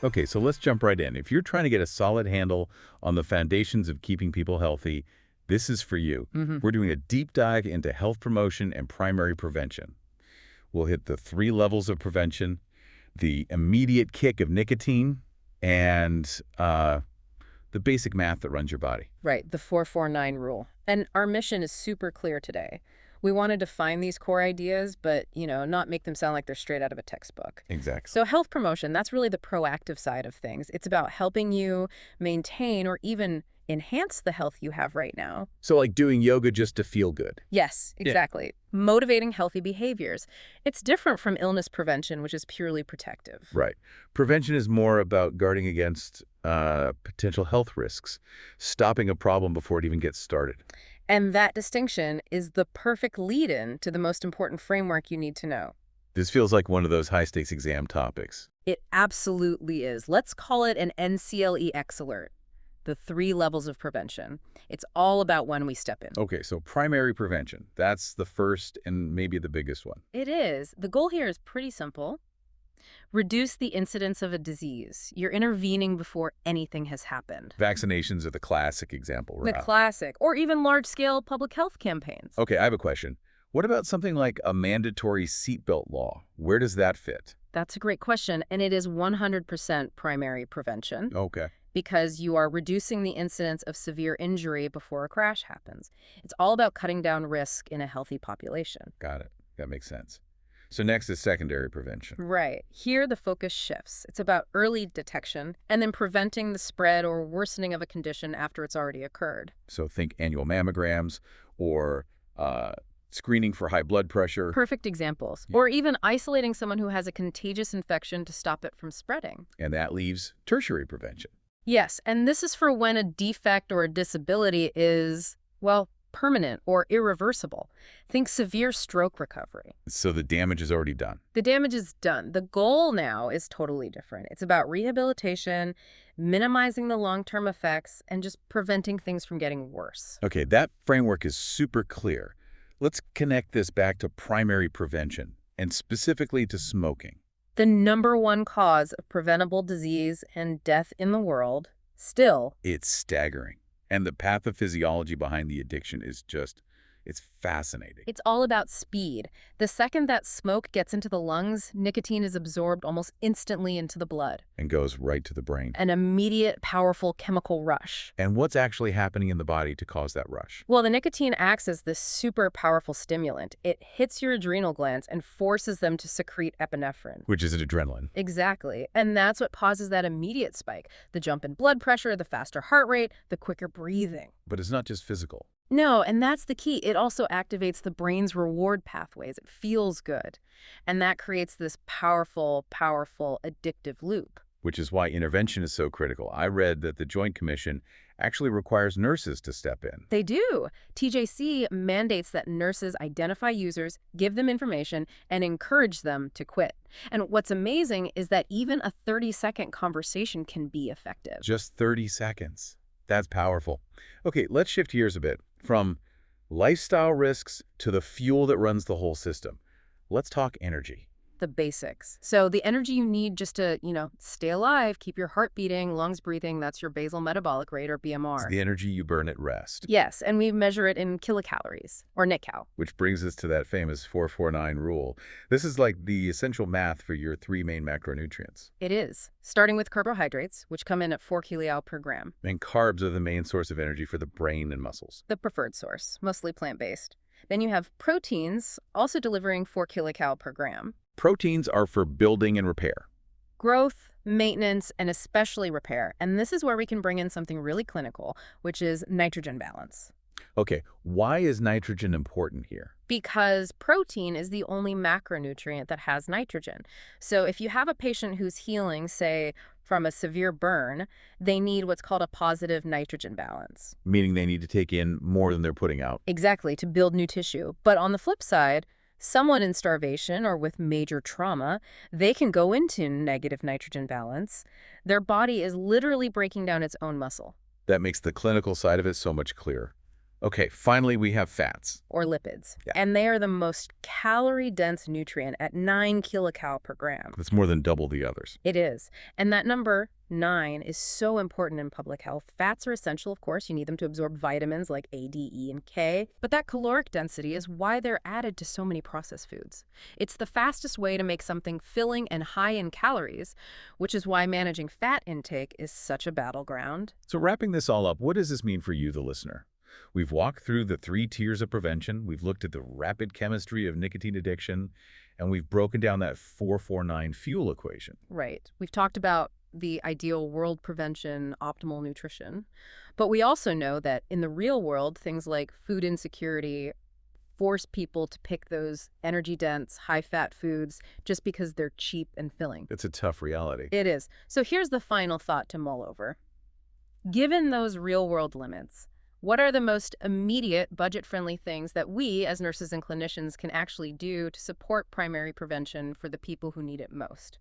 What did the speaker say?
Okay, so let's jump right in. If you're trying to get a solid handle on the foundations of keeping people healthy, this is for you. We're doing a deep dive into health promotion and primary prevention. We'll hit the 3 levels of prevention, the immediate kick of nicotine, and the basic math that runs your body. Right, the 449 rule. And our mission is super clear today. We want to define these core ideas, but, not make them sound like they're straight out of a textbook. Exactly. So health promotion, that's really the proactive side of things. It's about helping you maintain or even enhance the health you have right now. So like doing yoga just to feel good. Yes, exactly. Yeah. Motivating healthy behaviors. It's different from illness prevention, which is purely protective. Right. Prevention is more about guarding against potential health risks, stopping a problem before it even gets started. And that distinction is the perfect lead-in to the most important framework you need to know. This feels like one of those high-stakes exam topics. It absolutely is. Let's call it an NCLE X alert. The 3 levels of prevention. It's all about when we step in. Okay, so primary prevention. That's the first and maybe the biggest one. It is. The goal here is pretty simple. Reduce the incidence of a disease. You're intervening before anything has happened. Vaccinations are the classic example, right? The classic. Or even large-scale public health campaigns. Okay, I have a question. What about something like a mandatory seatbelt law? Where does that fit? That's a great question, and it is 100% primary prevention. Okay. Because you are reducing the incidence of severe injury before a crash happens. It's all about cutting down risk in a healthy population. Got it. That makes sense. So next is secondary prevention. Right. Here the focus shifts. It's about early detection and then preventing the spread or worsening of a condition after it's already occurred. So think annual mammograms or screening for high blood pressure. Perfect examples. Or even isolating someone who has a contagious infection to stop it from spreading. And that leaves tertiary prevention. Yes, and this is for when a defect or a disability is, well, permanent or irreversible. Think severe stroke recovery. So the damage is already done. The damage is done. The goal now is totally different. It's about rehabilitation, minimizing the long-term effects, and just preventing things from getting worse. Okay, that framework is super clear. Let's connect this back to primary prevention, and specifically to smoking. The #1 cause of preventable disease and death in the world, still. It's staggering. And the pathophysiology behind the addiction is just, it's fascinating. It's all about speed. The second that smoke gets into the lungs, nicotine is absorbed almost instantly into the blood. And goes right to the brain. An immediate, powerful chemical rush. And what's actually happening in the body to cause that rush? Well, the nicotine acts as this super powerful stimulant. It hits your adrenal glands and forces them to secrete epinephrine. Which is adrenaline. Exactly. And that's what causes that immediate spike. The jump in blood pressure, the faster heart rate, the quicker breathing. But it's not just physical. No, and that's the key. It also activates the brain's reward pathways. It feels good. And that creates this powerful, powerful addictive loop. Which is why intervention is so critical. I read that the Joint Commission actually requires nurses to step in. They do. TJC mandates that nurses identify users, give them information, and encourage them to quit. And what's amazing is that even a 30-second conversation can be effective. Just 30 seconds. That's powerful. Okay, let's shift gears a bit from lifestyle risks to the fuel that runs the whole system. Let's talk energy. The basics. So the energy you need just to, stay alive, keep your heart beating, lungs breathing, that's your basal metabolic rate, or BMR. It's the energy you burn at rest. Yes, and we measure it in kilocalories, or NitCal. Which brings us to that famous 449 rule. This is like the essential math for your 3 main macronutrients. It is, starting with carbohydrates, which come in at 4 kilojoules per gram. And carbs are the main source of energy for the brain and muscles. The preferred source, mostly plant-based. Then you have proteins, also delivering 4 kilocalories per gram. Proteins are for building and repair. Growth, maintenance, and especially repair. And this is where we can bring in something really clinical, which is nitrogen balance. Okay, why is nitrogen important here? Because protein is the only macronutrient that has nitrogen. So if you have a patient who's healing, say, from a severe burn, they need what's called a positive nitrogen balance. Meaning they need to take in more than they're putting out. Exactly, to build new tissue. But on the flip side, someone in starvation or with major trauma, they can go into negative nitrogen balance. Their body is literally breaking down its own muscle. That makes the clinical side of it so much clearer. Okay, finally we have fats. or lipids. Yeah. And they are the most calorie-dense nutrient at 9 kilocal per gram. That's more than double the others. It is. And that number, 9, is so important in public health. Fats are essential, of course. You need them to absorb vitamins like A, D, E, and K. But that caloric density is why they're added to so many processed foods. It's the fastest way to make something filling and high in calories, which is why managing fat intake is such a battleground. So wrapping this all up, what does this mean for you, the listener? We've walked through the 3 tiers of prevention, we've looked at the rapid chemistry of nicotine addiction, and we've broken down that 449 fuel equation. Right. We've talked about the ideal world prevention, optimal nutrition. But we also know that in the real world, things like food insecurity force people to pick those energy-dense, high-fat foods just because they're cheap and filling. It's a tough reality. It is. So here's the final thought to mull over. Given those real-world limits, what are the most immediate, budget-friendly things that we, as nurses and clinicians, can actually do to support primary prevention for the people who need it most?